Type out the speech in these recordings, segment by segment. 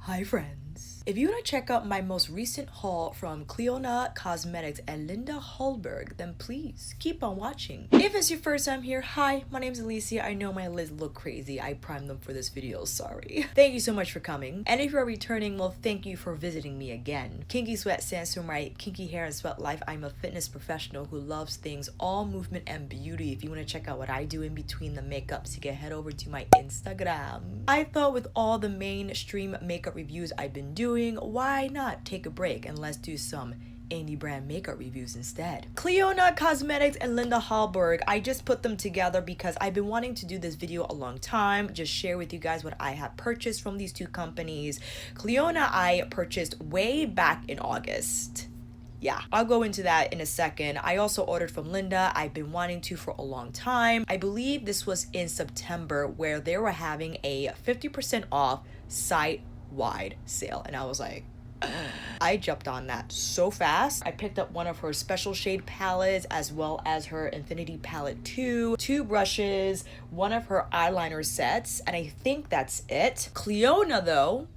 Hi friends. If you want to check out my most recent haul from Clionadh Cosmetics and Hallberg, then please keep on watching. If it's your first time here, hi, my name's Alicia. I know my lids look crazy. I primed them for this video, sorry. Thank you so much for coming. And if you're returning, well, thank you for visiting me again. Kinky Sweat stands for my kinky hair and sweat life. I'm a fitness professional who loves things, all movement and beauty. If you want to check out what I do in between the makeups, you can head over to my Instagram. I thought with all the mainstream makeup reviews I've been doing, why not take a break and let's do some indie brand makeup reviews instead. Clionadh Cosmetics and Hallberg, I just put them together because I've been wanting to do this video a long time, just share with you guys what I have purchased from these two companies. Clionadh I purchased way back in August. Yeah, I'll go into that in a second. I also ordered from Linda. I've been wanting to for a long time. I believe this was in September where they were having a 50% off site-wide sale, and I was like, I jumped on that so fast. I picked up one of her special shade palettes as well as her Infinity palette 2, 2 brushes, one of her eyeliner sets, and I think that's it. Clionadh though,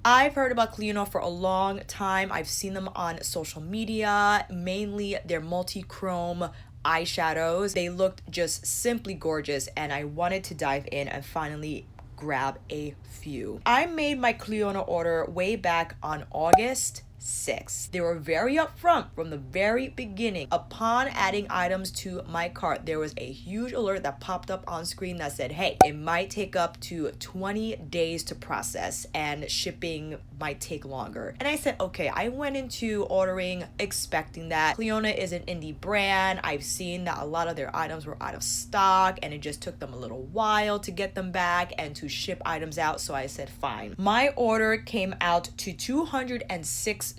I've heard about Clionadh for a long time. I've seen them on social media, mainly their multichrome eyeshadows. They looked just simply gorgeous and I wanted to dive in and finally grab a few. I made my Clionadh order way back on August 6th. They were very upfront from the very beginning. Upon adding items to my cart, there was a huge alert that popped up on screen that said, hey, it might take up to 20 days to process and shipping might take longer. And I said, okay, I went into ordering expecting that. Clionadh is an indie brand. I've seen that a lot of their items were out of stock and it just took them a little while to get them back and to ship items out. So I said, fine. My order came out to $206.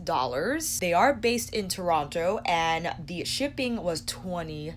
They are based in Toronto and the shipping was $20.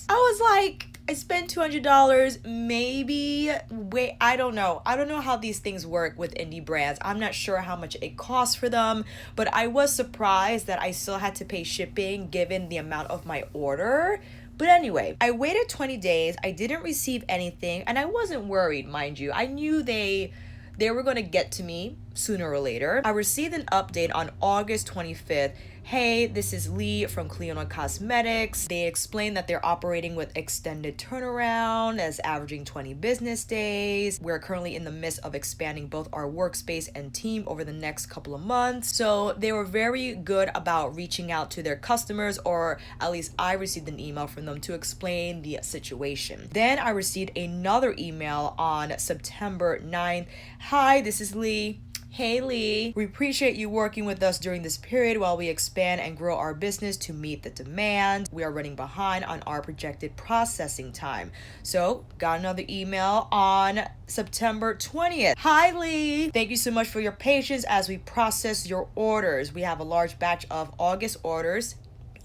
I was like, I spent $200, maybe. Wait, I don't know how these things work with indie brands. I'm not sure how much it costs for them, but I was surprised that I still had to pay shipping given the amount of my order. But anyway, I waited 20 days. I didn't receive anything and I wasn't worried, mind you. I knew they were going to get to me sooner or later. I received an update on August 25th. Hey, this is Lee from Clionadh Cosmetics. They explained that they're operating with extended turnaround as averaging 20 business days. We're currently in the midst of expanding both our workspace and team over the next couple of months. So they were very good about reaching out to their customers, or at least I received an email from them to explain the situation. Then I received another email on September 9th. Hi, this is Lee. Hey Lee, we appreciate you working with us during this period while we expand and grow our business to meet the demand. We are running behind on our projected processing time. So, got another email on September 20th. Hi Lee, thank you so much for your patience as we process your orders. We have a large batch of August orders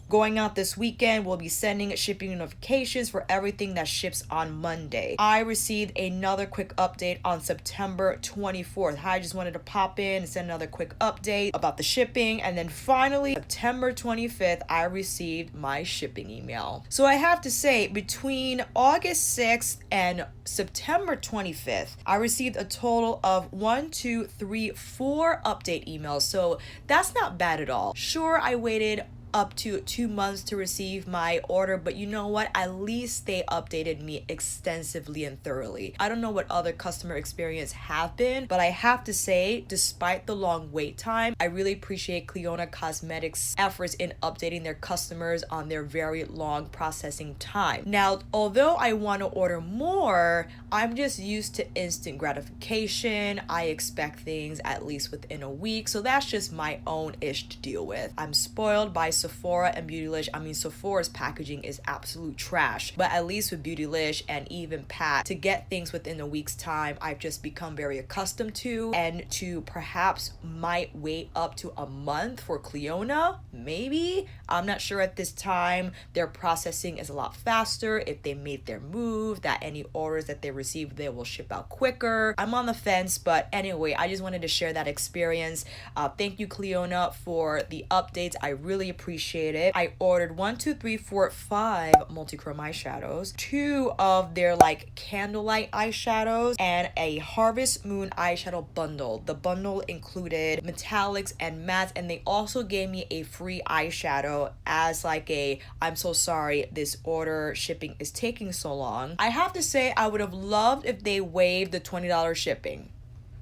going out this weekend. We'll be sending shipping notifications for everything that ships on Monday. I received another quick update on September 24th. I just wanted to pop in and send another quick update about the shipping. And then finally, September 25th, I received my shipping email. So I have to say, between August 6th and September 25th, I received a total of 4 update emails. So that's not bad at all. Sure, I waited up to 2 months to receive my order, but you know what, at least they updated me extensively and thoroughly. I don't know what other customer experience have been, but I have to say, despite the long wait time, I really appreciate Clionadh Cosmetics' efforts in updating their customers on their very long processing time. Now, although I want to order more, I'm just used to instant gratification. I expect things at least within a week, so that's just my own ish to deal with. I'm spoiled by Sephora and Beautylish. I mean, Sephora's packaging is absolute trash, but at least with Beautylish and even Pat, to get things within a week's time, I've just become very accustomed to, and to perhaps might wait up to a month for Clionadh, maybe. I'm not sure at this time. Their processing is a lot faster if they made their move, that any orders that they receive receive, they will ship out quicker. I'm on the fence, but anyway, I just wanted to share that experience. Thank you, Clionadh, for the updates. I really appreciate it. I ordered 5 multichrome eyeshadows, 2 of their like candlelight eyeshadows, and a Harvest Moon eyeshadow bundle. The bundle included metallics and mattes, and they also gave me a free eyeshadow as like a I'm so sorry this order shipping is taking so long. I have to say I would have loved if they waived the $20 shipping.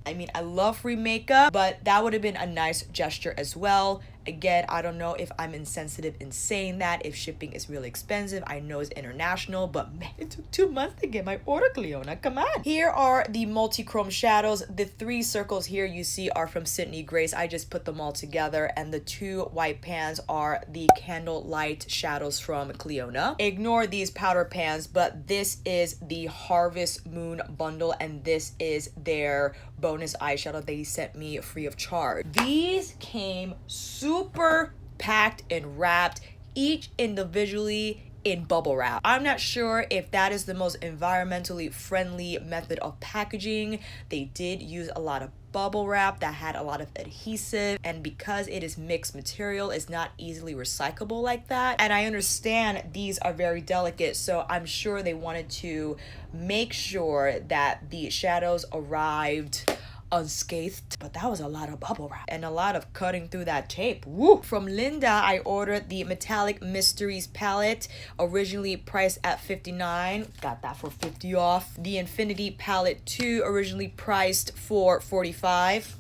I mean, I love free makeup, but that would have been a nice gesture as well. Again, I don't know if I'm insensitive in saying that, if shipping is really expensive. I know it's international, but man, it took 2 months to get my order, Clionadh. Come on. Here are the multi-chrome shadows. The 3 circles here you see are from Sydney Grace. I just put them all together, and the 2 white pans are the candlelight shadows from Clionadh. Ignore these powder pans, but this is the Harvest Moon bundle, and this is their bonus eyeshadow they sent me free of charge. These came super packed and wrapped, each individually in bubble wrap. I'm not sure if that is the most environmentally friendly method of packaging. They did use a lot of bubble wrap that had a lot of adhesive, and because it is mixed material, it's not easily recyclable like that. And I understand these are very delicate, so I'm sure they wanted to make sure that the shadows arrived unscathed, but that was a lot of bubble wrap and a lot of cutting through that tape. Woo! From Linda, I ordered the Metallic Mysteries palette, originally priced at $59, got that for $50 off. The Infinity palette 2, originally priced for $45, $50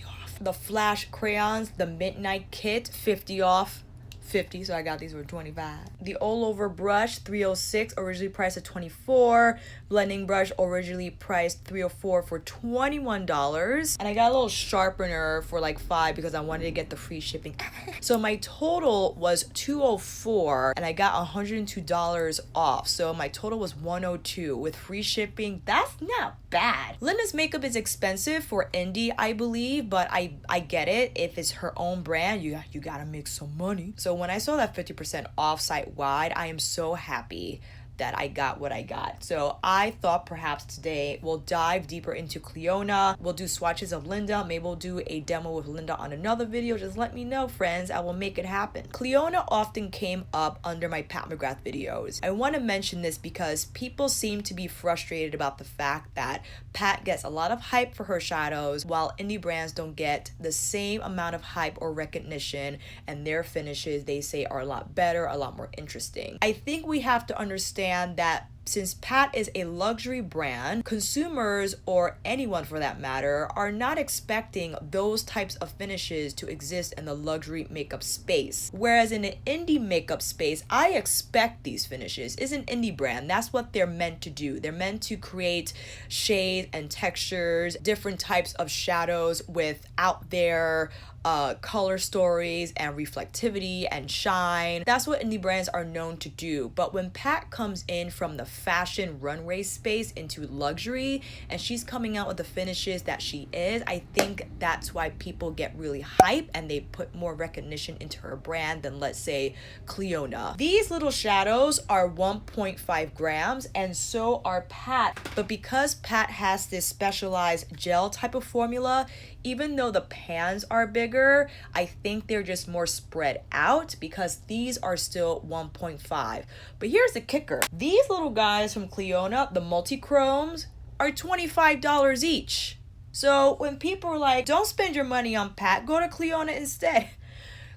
off. The Flash crayons, the Midnight kit, $50 off, $50, so I got these for $25. The all over brush, $306, originally priced at $24. Blending brush, originally priced $304 for $21. And I got a little sharpener for like $5 because I wanted to get the free shipping. So my total was $204, and I got $102 off. So my total was $102 with free shipping. That's not bad. Linda's makeup is expensive for indie, I believe, but I get it. If it's her own brand, you gotta make some money. So when I saw that 50% off site-wide, I am so happy that I got what I got. So I thought perhaps today we'll dive deeper into Clionadh. We'll do swatches of Linda. Maybe we'll do a demo with Linda on another video. Just let me know, friends. I will make it happen. Clionadh often came up under my Pat McGrath videos. I want to mention this because people seem to be frustrated about the fact that Pat gets a lot of hype for her shadows, while indie brands don't get the same amount of hype or recognition, and their finishes, they say, are a lot better, a lot more interesting. I think we have to understand that since Pat is a luxury brand, consumers, or anyone for that matter, are not expecting those types of finishes to exist in the luxury makeup space. Whereas in an indie makeup space, I expect these finishes. It's an indie brand. That's what they're meant to do. They're meant to create shades and textures, different types of shadows with out there color stories and reflectivity and shine. That's what indie brands are known to do. But when Pat comes in from the fashion runway space into luxury, and she's coming out with the finishes that she is, I think that's why people get really hype and they put more recognition into her brand than, let's say, Clionadh. These little shadows are 1.5 grams, and so are Pat. But because Pat has this specialized gel type of formula, even though the pans are bigger, I think they're just more spread out because these are still 1.5. But here's the kicker. These little guys from Clionadh, the multichromes, are $25 each. So when people are like, don't spend your money on Pat, go to Clionadh instead.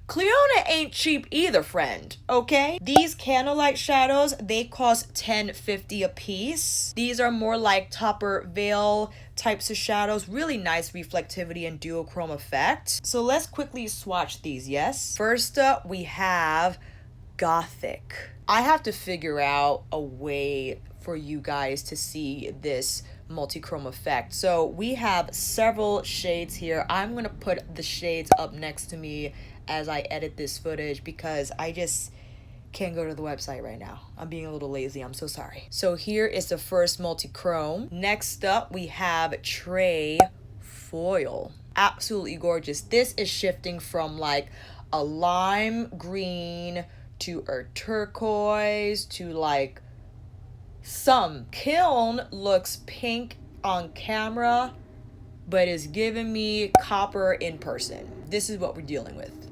Clionadh ain't cheap either, friend, okay? These candlelight shadows, they cost $10.50 a piece. These are more like topper veil types of shadows. Really nice reflectivity and duochrome effect. So let's quickly swatch these, yes? First up, we have Gothic. I have to figure out a way for you guys to see this multichrome effect. So we have several shades here. I'm gonna put the shades up next to me as I edit this footage because I just can't go to the website right now. I'm being a little lazy. I'm so sorry. So here is the first multichrome. Next up, we have Tray Foil. Absolutely gorgeous. This is shifting from like a lime green to a turquoise to like Some. Kiln looks pink on camera, but is giving me copper in person. This is what we're dealing with.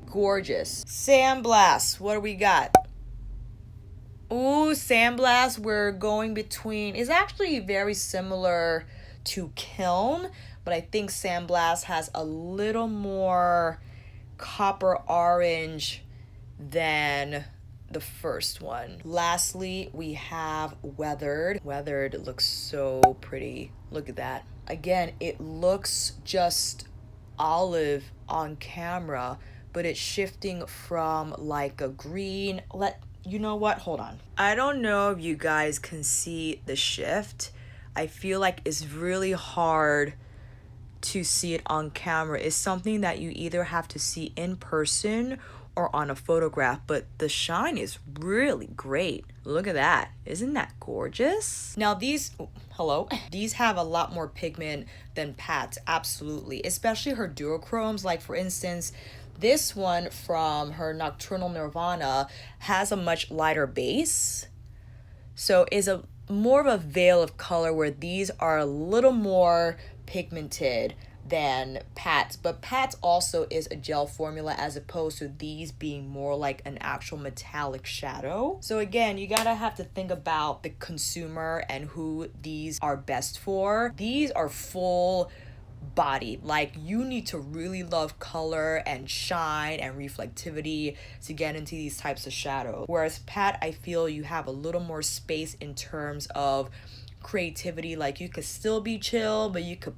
Gorgeous. Sandblast, what do we got? Ooh, Sandblast, we're going between, is actually very similar to Kiln, but I think Sandblast has a little more copper orange than the first one. Lastly, we have Weathered. Weathered looks so pretty. Look at that. Again, it looks just olive on camera, but it's shifting from like a green. You know what? Hold on. I don't know if you guys can see the shift. I feel like it's really hard to see it on camera. It's something that you either have to see in person or on a photograph, but the shine is really great. Look at that. Isn't that gorgeous? Now these, these have a lot more pigment than Pat's, absolutely. Especially her duochromes. Like for instance, this one from her Nocturnal Nirvana has a much lighter base. So is a more of a veil of color, where these are a little more pigmented than Pat's. But Pat's also is a gel formula, as opposed to these being more like an actual metallic shadow. So again, you gotta have to think about the consumer and who these are best for. These are full body. Like, you need to really love color and shine and reflectivity to get into these types of shadows. Whereas Pat, I feel you have a little more space in terms of creativity. Like, you could still be chill, but you could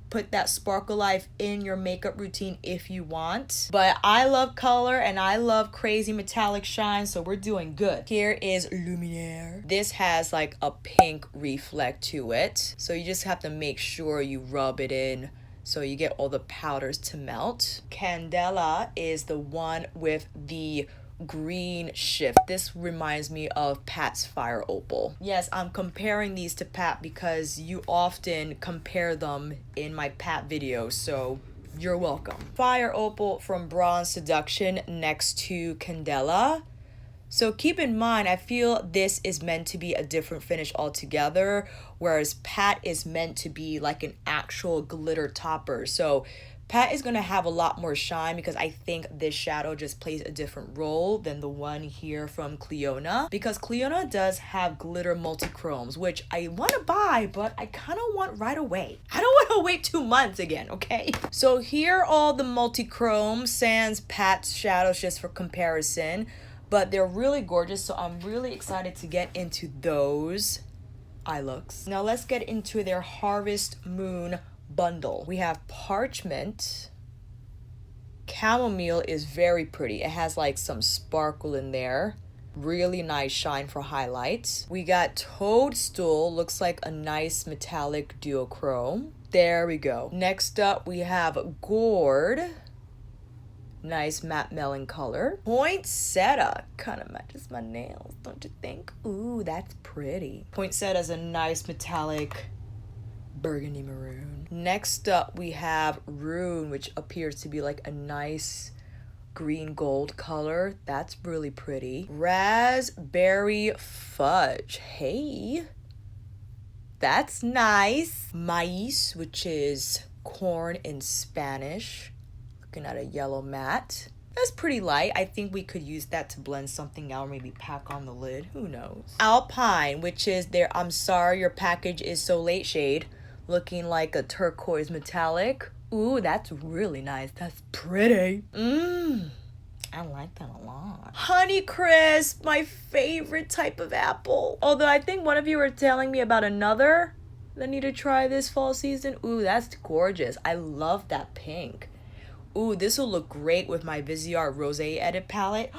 put that sparkle life in your makeup routine if you want. But I love color and I love crazy metallic shine, so we're doing good. Here is Luminaire. This has like a pink reflect to it, so you just have to make sure you rub it in so you get all the powders to melt. Candela is the one with the green shift. This reminds me of Pat's Fire Opal. Yes, I'm comparing these to Pat because you often compare them in my Pat videos, so you're welcome. Fire Opal from Bronze Seduction next to Candela. So keep in mind, I feel this is meant to be a different finish altogether, whereas Pat is meant to be like an actual glitter topper. So Pat is going to have a lot more shine because I think this shadow just plays a different role than the one here from Clionadh. Because Clionadh does have glitter multichromes, which I want to buy, but I kind of want right away. I don't want to wait 2 months again, okay? So here are all the multichromes, sans Pat's shadows just for comparison. But they're really gorgeous, so I'm really excited to get into those eye looks. Now let's get into their Harvest Moon bundle. We have Parchment. Chamomile is very pretty. It has like some sparkle in there. Really nice shine for highlights. We got Toadstool. Looks like a nice metallic duochrome. There we go. Next up we have Gourd. Nice matte melon color. Poinsettia kind of matches my nails, don't you think? Ooh, that's pretty. Poinsettia is a nice metallic burgundy maroon. Next up we have Rune, which appears to be like a nice green gold color. That's really pretty. Raspberry Fudge. Hey, that's nice. Maíz, which is corn in Spanish. Looking at a yellow matte. That's pretty light. I think we could use that to blend something out, or maybe pack on the lid. Who knows? Alpine, which is their I'm Sorry Your Package Is So Late shade. Looking like a turquoise metallic. Ooh, that's really nice. That's pretty. I like that a lot. Honeycrisp, my favorite type of apple. Although I think one of you were telling me about another that I need to try this fall season. Ooh, that's gorgeous. I love that pink. Ooh, this will look great with my Viseart Rosé Edit palette.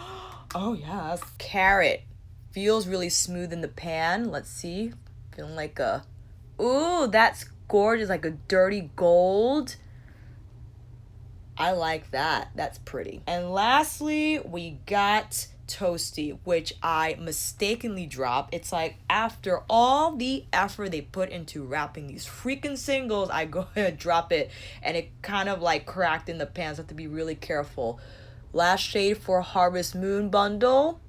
Oh, yes. Carrot. Feels really smooth in the pan. Let's see. Feeling like a... Ooh, that's gorgeous. Like a dirty gold. I like that. That's pretty. And lastly, we got Toasty, which I mistakenly dropped. It's like after all the effort they put into wrapping these freaking singles, I go ahead and drop it, and it kind of like cracked in the pan, so I have to be really careful. Last shade for Harvest Moon bundle.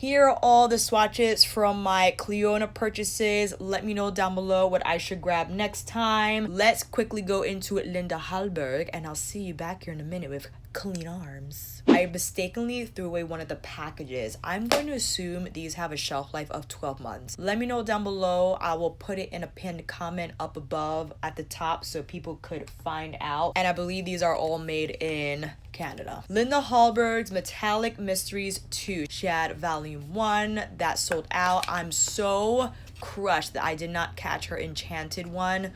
Here are all the swatches from my Clionadh purchases. Let me know down below what I should grab next time. Let's quickly go into Linda Hallberg, and I'll see you back here in a minute with clean arms. I mistakenly threw away one of the packages. I'm going to assume these have a shelf life of 12 months. Let me know down below. I will put it in a pinned comment up above at the top so people could find out. And I believe these are all made in Canada. Linda Hallberg's Metallic Mysteries 2. She had volume 1 that sold out. I'm so crushed that I did not catch her Enchanted one.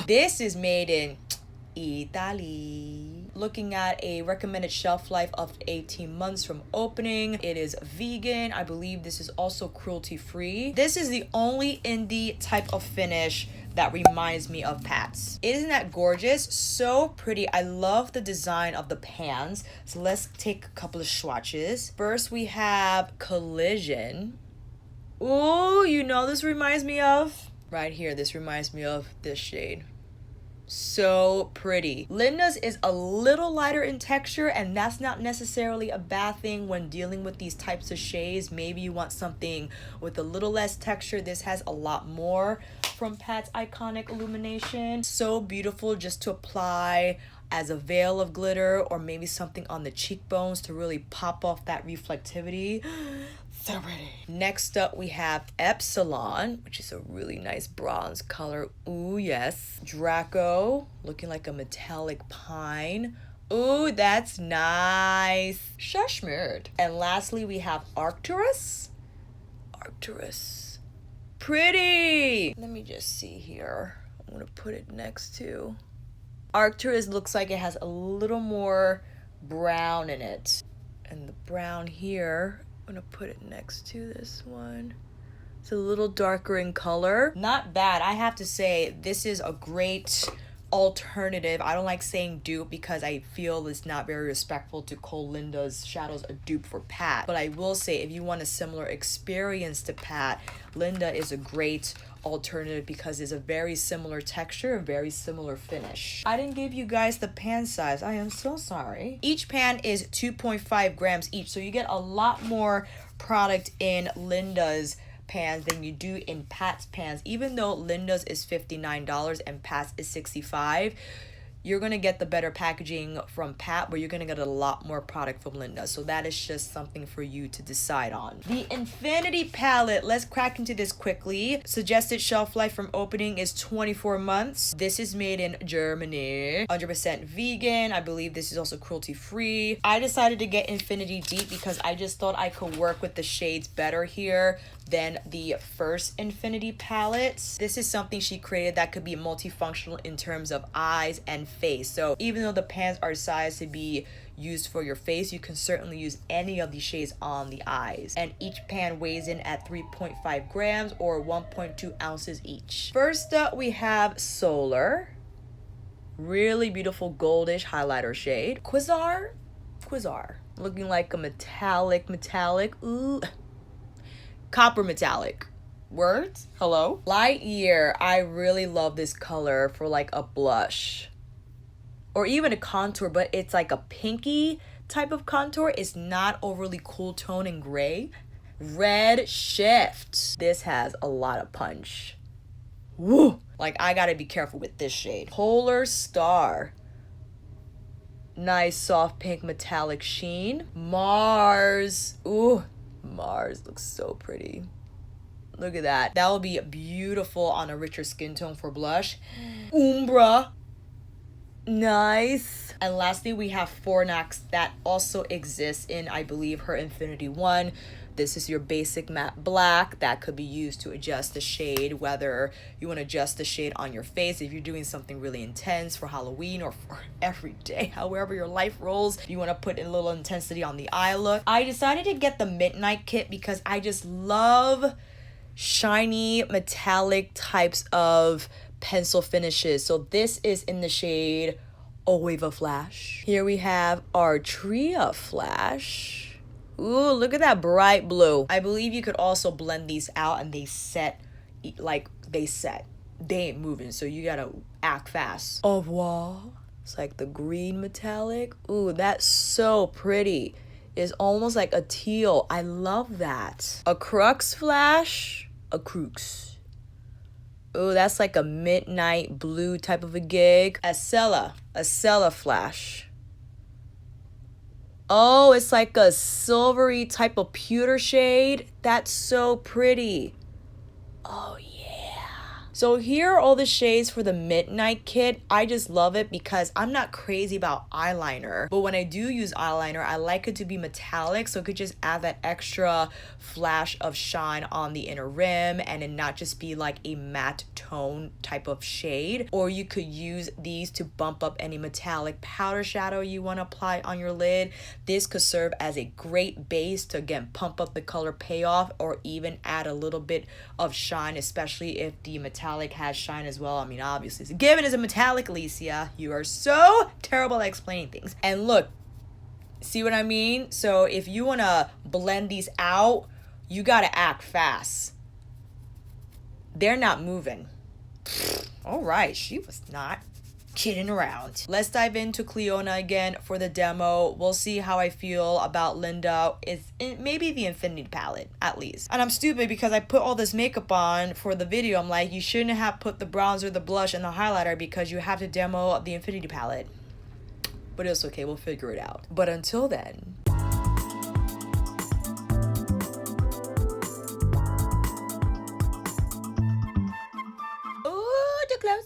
This is made in Italy. Looking at a recommended shelf life of 18 months from opening. It is vegan. I believe this is also cruelty free. This is the only indie type of finish that reminds me of Pat's. Isn't that gorgeous? So pretty. I love the design of the pans. So let's take a couple of swatches. First we have Collision. Ooh, you know this reminds me of? Right here, this reminds me of this shade. So pretty. Linda's is a little lighter in texture, and that's not necessarily a bad thing when dealing with these types of shades. Maybe you want something with a little less texture. This has a lot more from Pat's iconic illumination. So beautiful just to apply as a veil of glitter, or maybe something on the cheekbones to really pop off that reflectivity. So pretty. Next up we have Epsilon, which is a really nice bronze color. Ooh, yes. Draco, looking like a metallic pine. Ooh, that's nice. Shashmirt. And lastly we have Arcturus. Arcturus. Pretty. Let me just see here. I'm gonna put it next to Arcturus. Looks like it has a little more brown in it. And the brown here, I'm gonna put it next to this one. It's a little darker in color. Not bad. I have to say, this is a great alternative. I don't like saying dupe because I feel it's not very respectful to call Linda's shadows a dupe for Pat. But I will say, if you want a similar experience to Pat, Linda is a great alternative because it's a very similar texture, a very similar finish. I didn't give you guys the pan size. I am so sorry. Each pan is 2.5 grams each, so you get a lot more product in Linda's pans than you do in Pat's pans. Even though Linda's is $59 and Pat's is $65, you're gonna get the better packaging from Pat, but you're gonna get a lot more product from Linda. So that is just something for you to decide on. The Infinity palette, let's crack into this quickly. Suggested shelf life from opening is 24 months. This is made in Germany. 100% vegan. I believe this is also cruelty free. I decided to get Infinity Deep because I just thought I could work with the shades better here than the first Infinity palettes. This is something she created that could be multifunctional in terms of eyes and face. So even though the pans are sized to be used for your face, you can certainly use any of these shades on the eyes. And each pan weighs in at 3.5 grams or 1.2 ounces each. First up, we have Solar. Really beautiful goldish highlighter shade. Quasar. Looking like a metallic. Ooh. Copper metallic. Words? Hello? Light Year. I really love this color for like a blush or even a contour, but it's like a pinky type of contour. It's not overly cool tone and gray. Red Shift. This has a lot of punch. Woo! Like, I gotta be careful with this shade. Polar Star. Nice soft pink metallic sheen. Mars. Ooh. Mars looks so pretty. Look at that. That will be beautiful on a richer skin tone for blush. Umbra. Nice. And lastly, we have Fornax that also exists in, I believe, her Infinity 1. This is your basic matte black that could be used to adjust the shade, whether you want to adjust the shade on your face if you're doing something really intense for Halloween or for every day, however your life rolls. If you want to put a little intensity on the eye look. I decided to get the Midnight Kit because I just love shiny metallic types of pencil finishes. So this is in the shade Oeva Flash. Here we have Artria Flash. Ooh, look at that bright blue. I believe you could also blend these out and they set, like they set. They ain't moving, so you gotta act fast. Au revoir. It's like the green metallic. Ooh, that's so pretty. is almost like a teal. I love that. A crux flash, a crux. Oh, that's like a midnight blue type of a gig. A Cella flash. Oh, it's like a silvery type of pewter shade. That's so pretty. Oh, yeah. So here are all the shades for the Midnight kit. I just love it because I'm not crazy about eyeliner. But when I do use eyeliner, I like it to be metallic so it could just add that extra flash of shine on the inner rim and it not just be like a matte tone type of shade. Or you could use these to bump up any metallic powder shadow you want to apply on your lid. This could serve as a great base to, again, pump up the color payoff or even add a little bit of shine, especially if the metallic has shine as well. I mean, obviously, it's a given as a metallic, Alicia. You are so terrible at explaining things. And look, see what I mean? So if you want to blend these out, you got to act fast. They're not moving. All right, she was not kidding around. Let's dive into Clionadh again for the demo. We'll see how I feel about Linda. It's maybe the Infinity palette, at least. And I'm stupid because I put all this makeup on for the video. I'm like, you shouldn't have put the bronzer, the blush, and the highlighter because you have to demo the Infinity palette. But it's okay, we'll figure it out. But until then,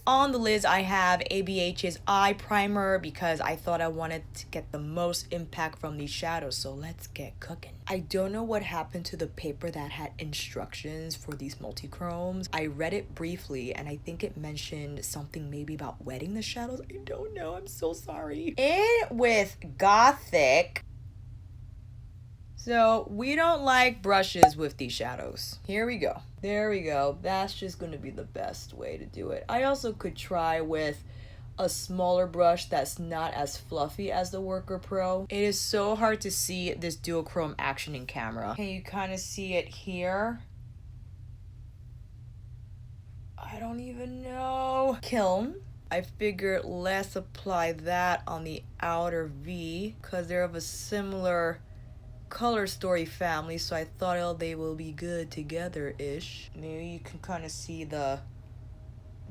on the lids, I have ABH's eye primer because I thought I wanted to get the most impact from these shadows. So let's get cooking. I don't know what happened to the paper that had instructions for these multichromes. I read it briefly and I think it mentioned something maybe about wetting the shadows. I don't know. I'm so sorry. In with Gothic. So we don't like brushes with these shadows. Here we go. There we go. That's just going to be the best way to do it. I also could try with a smaller brush that's not as fluffy as the Worker Pro. It is so hard to see this dual chrome action in camera. Can you kind of see it here? I don't even know. Kiln. I figured let's apply that on the outer V because they're of a similar color story family, so I thought they will be good together-ish. Maybe you can kind of see the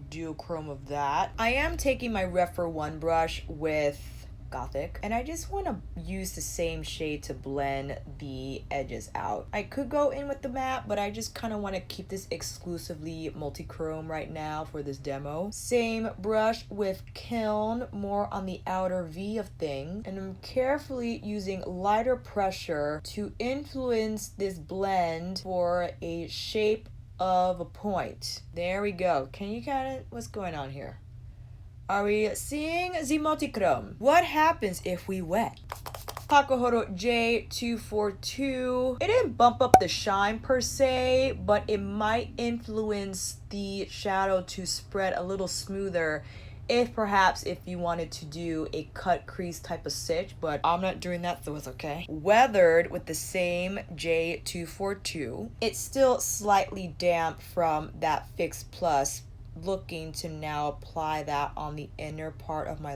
duochrome of that. I am taking my Rephr 1 brush with Gothic and I just want to use the same shade to blend the edges out. I could go in with the matte, but I just kind of want to keep this exclusively multi-chrome right now for this demo. Same brush with Kiln, more on the outer V of things, and I'm carefully using lighter pressure to influence this blend for a shape of a point. There we go. Can you kind of, what's going on here? Are we seeing the multichrome? What happens if we wet? Tuckahoe J242. It didn't bump up the shine per se, but it might influence the shadow to spread a little smoother if perhaps if you wanted to do a cut crease type of stitch, but I'm not doing that, so it's okay. Weathered with the same J242. It's still slightly damp from that Fix Plus. Looking to now apply that on the inner part of my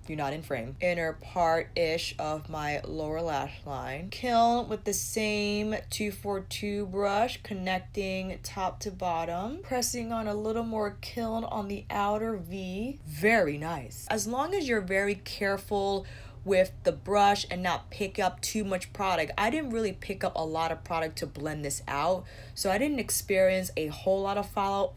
you're not in frame, inner part-ish of my lower lash line. Kiln with the same 242 brush, connecting top to bottom, pressing on a little more kiln on the outer V. Very nice. As long as you're very careful with the brush and not pick up too much product. I didn't really pick up a lot of product to blend this out, so I didn't experience a whole lot of fallout,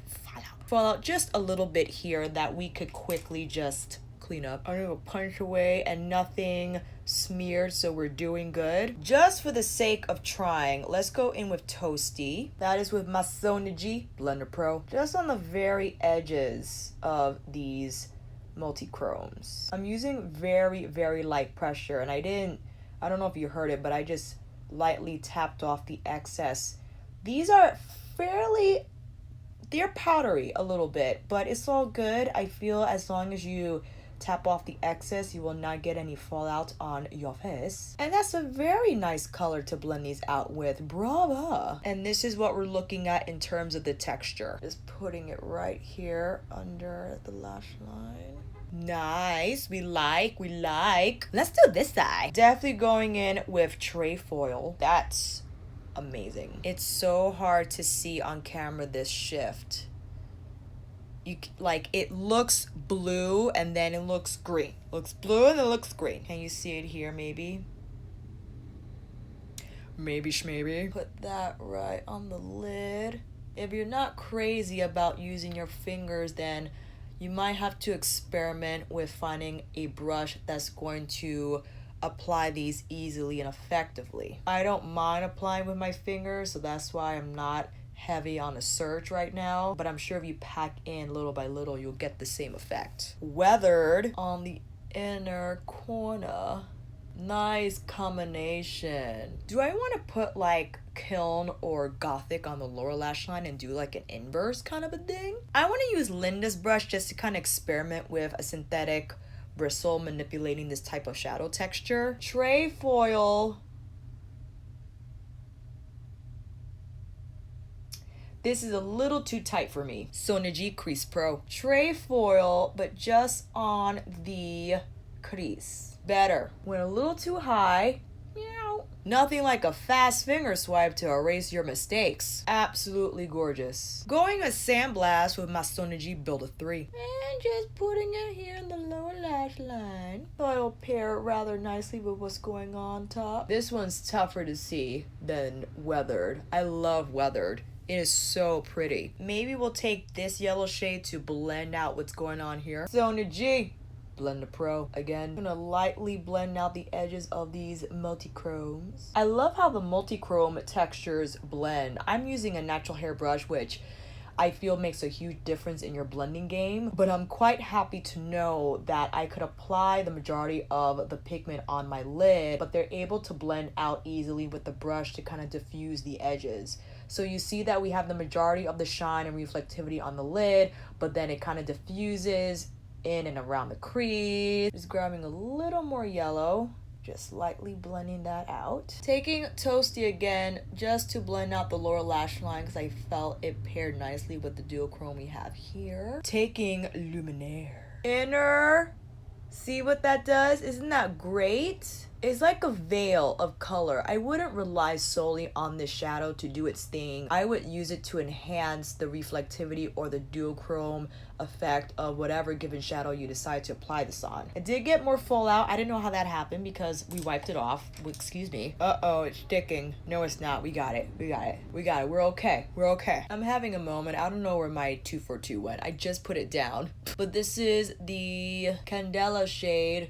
just a little bit here that we could quickly just clean up. I'm gonna punch away and nothing smeared, so we're doing good. Just for the sake of trying, let's go in with Toasty. That is with MICHI Blender Pro, just on the very edges of these multichromes. I'm using very, very light pressure, and I don't know if you heard it, but I just lightly tapped off the excess. These are they're powdery a little bit, but it's all good. I feel as long as you tap off the excess, you will not get any fallout on your face. And that's a very nice color to blend these out with. Brava! And this is what we're looking at in terms of the texture. Just putting it right here under the lash line. Nice. We like. Let's do this eye. Definitely going in with trefoil. That's amazing. It's so hard to see on camera this shift. Like, it looks blue and then it looks green. Looks blue and then it looks green. Can you see it here maybe? Maybe schmaybe. Put that right on the lid. If you're not crazy about using your fingers, then you might have to experiment with finding a brush that's going to apply these easily and effectively. I don't mind applying with my fingers, so that's why I'm not heavy on a search right now, but I'm sure if you pack in little by little, you'll get the same effect. Weathered on the inner corner. Nice combination. Do I want to put like Kiln or Gothic on the lower lash line and do like an inverse kind of a thing? I want to use Linda's brush just to kind of experiment with a synthetic bristle manipulating this type of shadow texture. Trefoil. This is a little too tight for me. Sonaji Crease Pro. Trefoil, but just on the crease. Better. Went a little too high. Meow. Nothing like a fast finger swipe to erase your mistakes. Absolutely gorgeous. Going a sandblast with my Sonaji Builder 3. And just putting it here in the lower lash line. Thought it'll pair rather nicely with what's going on top. This one's tougher to see than Weathered. I love Weathered. It is so pretty. Maybe we'll take this yellow shade to blend out what's going on here. Sonaji Blender Pro again. I'm gonna lightly blend out the edges of these multichromes. I love how the multichrome textures blend. I'm using a natural hair brush, which I feel makes a huge difference in your blending game, but I'm quite happy to know that I could apply the majority of the pigment on my lid, but they're able to blend out easily with the brush to kind of diffuse the edges. So you see that we have the majority of the shine and reflectivity on the lid, but then it kind of diffuses in and around the crease. Just grabbing a little more yellow, just lightly blending that out. Taking Toasty again just to blend out the lower lash line because I felt it paired nicely with the duochrome we have here. Taking Luminaire. Inner. See what that does? Isn't that great? It's like a veil of color. I wouldn't rely solely on this shadow to do its thing. I would use it to enhance the reflectivity or the duochrome effect of whatever given shadow you decide to apply this on. It did get more fallout. I didn't know how that happened because we wiped it off. Excuse me. Uh-oh, it's sticking. No, it's not. We got it. We got it. We got it. We're okay. We're okay. I'm having a moment. I don't know where my 242 went. I just put it down. But this is the Candela shade,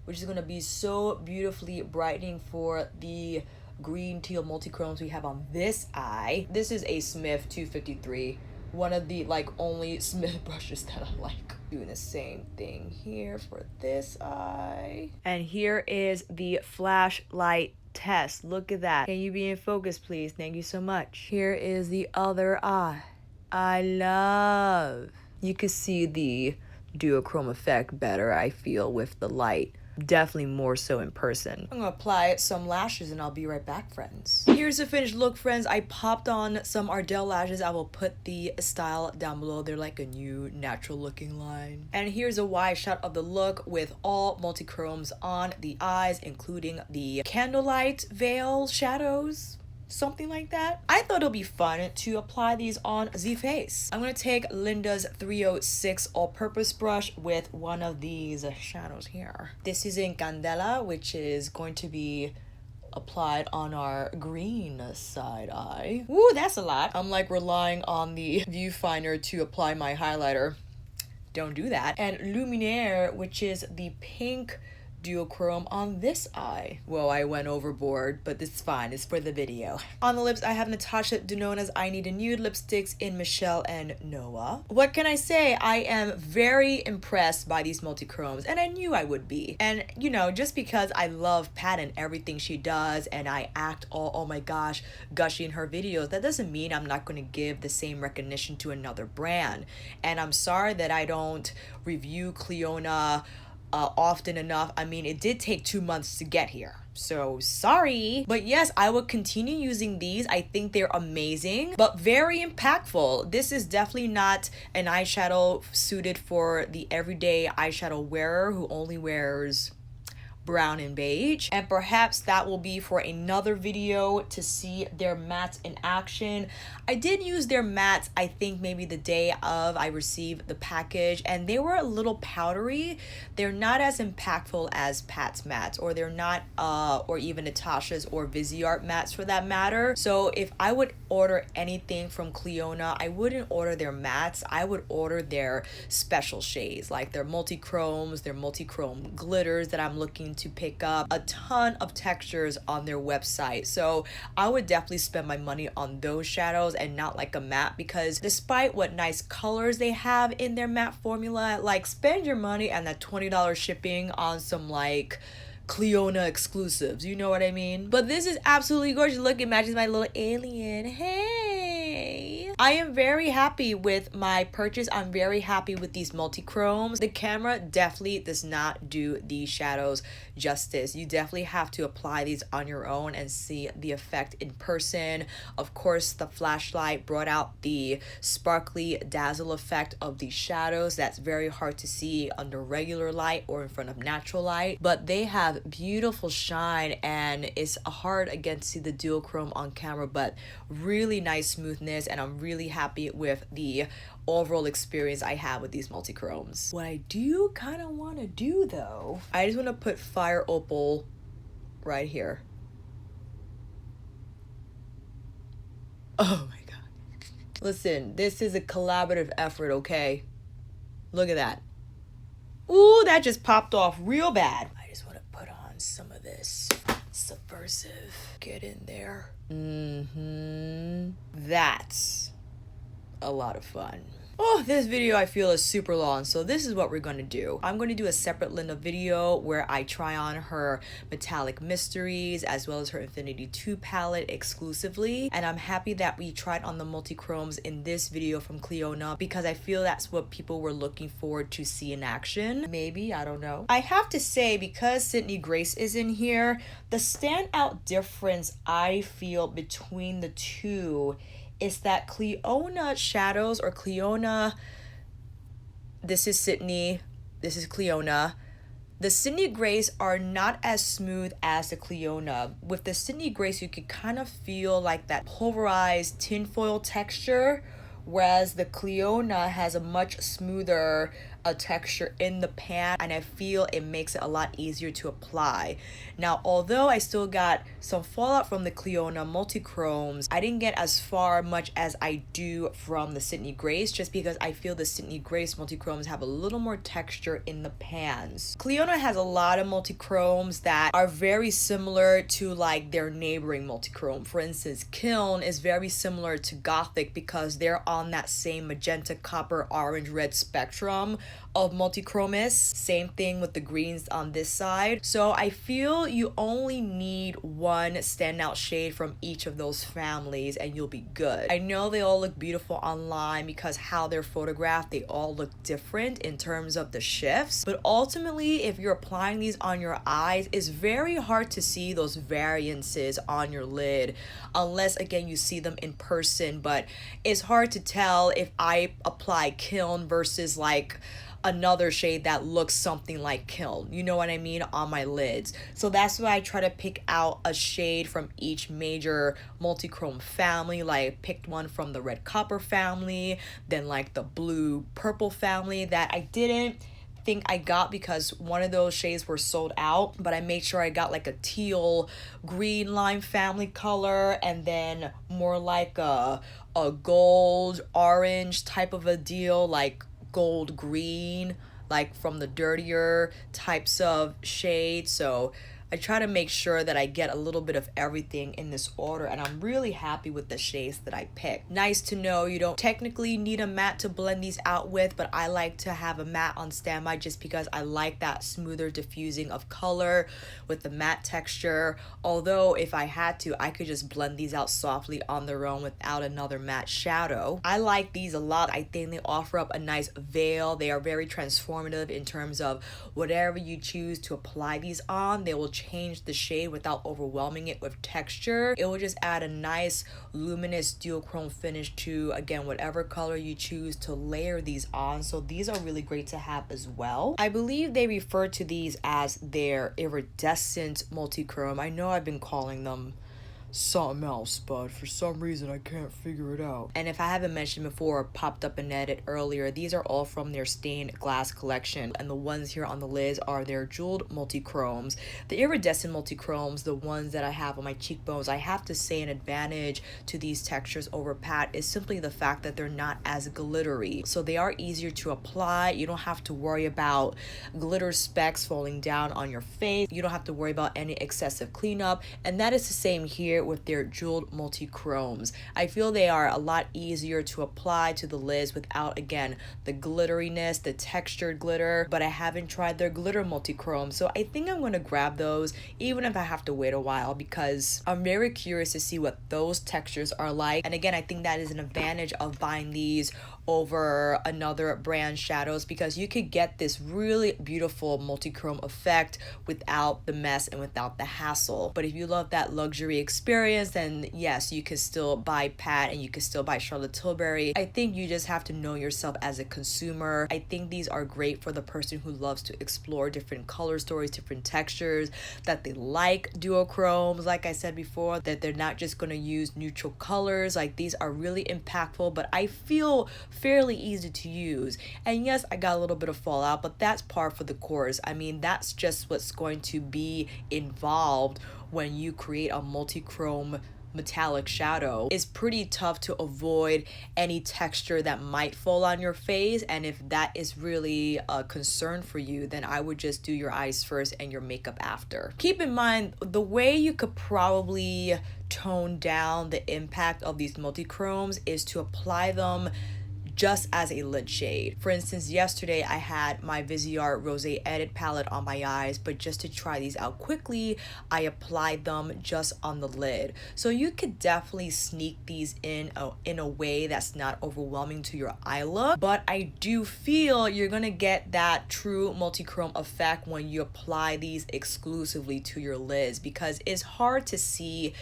which is going to be so beautifully brightening for the green teal multichromes we have on this eye. This is a Smith 253, one of the like only Smith brushes that I like. Doing the same thing here for this eye. And here is the flashlight test. Look at that. Can you be in focus, please? Thank you so much. Here is the other eye. I love. You can see the duochrome effect better, I feel, with the light. Definitely more so in person. I'm gonna apply some lashes and I'll be right back, friends. Here's the finished look, friends. I popped on some Ardell lashes. I will put the style down below. They're like a new natural looking line. And here's a wide shot of the look with all multichromes on the eyes, including the candlelight veil shadows. Something like that. I thought it'll be fun to apply these on the face. I'm gonna take Linda's 306 all-purpose brush with one of these shadows here. This is in Candela, which is going to be applied on our green side eye. Ooh, that's a lot. I'm like relying on the viewfinder to apply my highlighter. Don't do that. And Luminaire, which is the pink duochrome on this eye. Well, I went overboard, but it's fine. It's for the video. On the lips, I have Natasha Denona's I Need a Nude lipsticks in Michelle and Noah. What can I say? I am very impressed by these multichromes, and I knew I would be. And, you know, just because I love Pat and everything she does, and I act all, oh my gosh, gushy in her videos, that doesn't mean I'm not going to give the same recognition to another brand. And I'm sorry that I don't review Clionadh often enough. I mean, it did take 2 months to get here, so sorry. But yes, I would continue using these. I think they're amazing, but very impactful. This is definitely not an eyeshadow suited for the everyday eyeshadow wearer who only wears brown and beige, and perhaps that will be for another video to see their mattes in action. I did use their mattes, I think maybe the day of I received the package, and they were a little powdery. They're not as impactful as Pat's mattes, or they're not or even Natasha's or Viseart mattes for that matter. So if I would order anything from Clionadh, I wouldn't order their mattes. I would order their special shades, like their multichromes, their multichrome glitters that I'm looking to pick up. A ton of textures on their website, so I would definitely spend my money on those shadows and not like a matte, because despite what nice colors they have in their matte formula, like spend your money and that $20 shipping on some like Clionadh exclusives, you know what I mean? But this is absolutely gorgeous. Look, it matches my little alien. Hey, I am very happy with my purchase. I'm very happy with these multichromes. The camera definitely does not do these shadows justice. You definitely have to apply these on your own and see the effect in person. Of course, the flashlight brought out the sparkly dazzle effect of these shadows. That's very hard to see under regular light or in front of natural light, but they have beautiful shine, and it's hard again to see the duochrome on camera, but really nice smoothness, and I'm really happy with the overall experience I have with these multichromes. What I do kind of want to do though, I just want to put Fire Opal right here. Oh my god. Listen, this is a collaborative effort, okay? Look at that. Ooh, that just popped off real bad. I just want to put on some of this subversive. Get in there. That's a lot of fun. Oh, this video I feel is super long, so this is what we're going to do. I'm going to do a separate Linda video where I try on her Metallic Mysteries as well as her Infinity 2 palette exclusively, and I'm happy that we tried on the multichromes in this video from Clionadh because I feel that's what people were looking forward to see in action. Maybe, I don't know. I have to say, because Sydney Grace is in here, the standout difference I feel between the two is that Clionadh shadows, or Clionadh, this is Sydney, this is Clionadh. The Sydney Grace are not as smooth as the Clionadh. With the Sydney Grace, you could kind of feel like that pulverized tinfoil texture, whereas the Clionadh has a much smoother texture in the pan, and I feel it makes it a lot easier to apply. Now, although I still got some fallout from the Clionadh multichromes, I didn't get as much as I do from the Sydney Grace, just because I feel the Sydney Grace multichromes have a little more texture in the pans. Clionadh has a lot of multichromes that are very similar to like their neighboring multichrome. For instance, Kiln is very similar to Gothic because they're on that same magenta, copper, orange, red spectrum of multichromis. Same thing with the greens on this side. So I feel you only need one standout shade from each of those families and you'll be good. I know they all look beautiful online because how they're photographed, they all look different in terms of the shifts, but ultimately if you're applying these on your eyes, it's very hard to see those variances on your lid unless again you see them in person. But it's hard to tell if I apply Kiln versus like another shade that looks something like Kiln, you know what I mean, on my lids. So that's why I try to pick out a shade from each major multichrome family. Like I picked one from the red copper family, then like the blue purple family that I didn't think I got because one of those shades were sold out, but I made sure I got like a teal green lime family color, and then more like a gold orange type of a deal, like gold green, like from the dirtier types of shades. So I try to make sure that I get a little bit of everything in this order, and I'm really happy with the shades that I picked. Nice to know you don't technically need a matte to blend these out with, but I like to have a matte on standby just because I like that smoother diffusing of color with the matte texture. Although if I had to, I could just blend these out softly on their own without another matte shadow. I like these a lot. I think they offer up a nice veil. They are very transformative in terms of whatever you choose to apply these on, they will change the shade without overwhelming it with texture. It will just add a nice luminous duochrome finish to, again, whatever color you choose to layer these on. So these are really great to have as well. I believe they refer to these as their iridescent multichrome. I know I've been calling them something else, but for some reason I can't figure it out. And if I haven't mentioned before or popped up an edit earlier, these are all from their stained glass collection, and the ones here on the lids are their jeweled multichromes. The iridescent multichromes, the ones that I have on my cheekbones, I have to say an advantage to these textures over pat is simply the fact that they're not as glittery. So they are easier to apply. You don't have to worry about glitter specks falling down on your face. You don't have to worry about any excessive cleanup, and that is the same here with their jeweled multichromes. I feel they are a lot easier to apply to the lids without, again, the glitteriness, the textured glitter, but I haven't tried their glitter multichrome, so I think I'm going to grab those even if I have to wait a while, because I'm very curious to see what those textures are like. And again, I think that is an advantage of buying these over another brand shadows, because you could get this really beautiful multichrome effect without the mess and without the hassle. But if you love that luxury experience, then yes, you can still buy pat and you can still buy Charlotte Tilbury. I think you just have to know yourself as a consumer. I think these are great for the person who loves to explore different color stories, different textures, that they like duochromes, like I said before, that they're not just going to use neutral colors. Like, these are really impactful, but I feel fairly easy to use. And yes, I got a little bit of fallout, but that's par for the course. I mean, that's just what's going to be involved when you create a multichrome metallic shadow. It's pretty tough to avoid any texture that might fall on your face, and if that is really a concern for you, then I would just do your eyes first and your makeup after. Keep in mind, the way you could probably tone down the impact of these multichromes is to apply them just as a lid shade. For instance, yesterday I had my Viseart Rose Edit palette on my eyes, but just to try these out quickly, I applied them just on the lid. So you could definitely sneak these in a way that's not overwhelming to your eye look, but I do feel you're gonna get that true multichrome effect when you apply these exclusively to your lids, because it's hard to see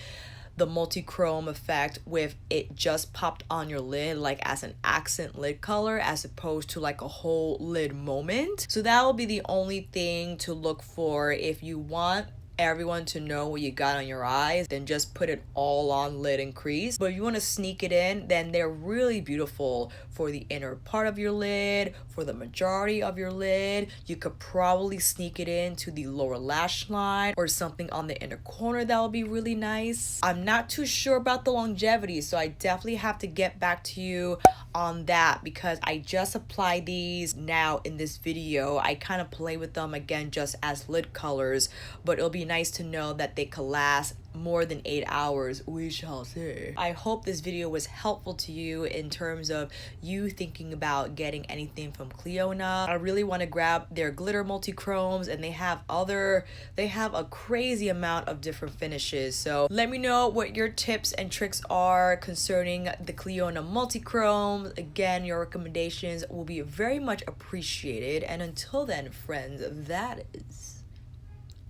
the multichrome effect with it just popped on your lid, like as an accent lid color, as opposed to like a whole lid moment. So that will be the only thing to look for. If you want everyone to know what you got on your eyes, then just put it all on lid and crease. But if you want to sneak it in, then they're really beautiful for the inner part of your lid, for the majority of your lid. You could probably sneak it into the lower lash line or something on the inner corner. That would be really nice. I'm not too sure about the longevity, so I definitely have to get back to you on that, because I just applied these now in this video. I kind of play with them again just as lid colors, but it'll be nice to know that they could last more than 8 hours, we shall see. I hope this video was helpful to you in terms of you thinking about getting anything from Clionadh. I really want to grab their glitter multichromes, and they have a crazy amount of different finishes. So let me know what your tips and tricks are concerning the Clionadh multichromes. Again, your recommendations will be very much appreciated. And until then, friends, that is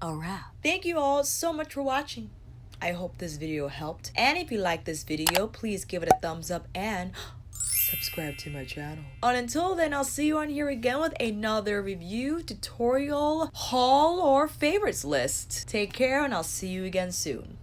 a wrap. Thank you all so much for watching. I hope this video helped, and if you like this video, please give it a thumbs up and subscribe to my channel. And until then, I'll see you on here again with another review, tutorial, haul, or favorites list. Take care, and I'll see you again soon.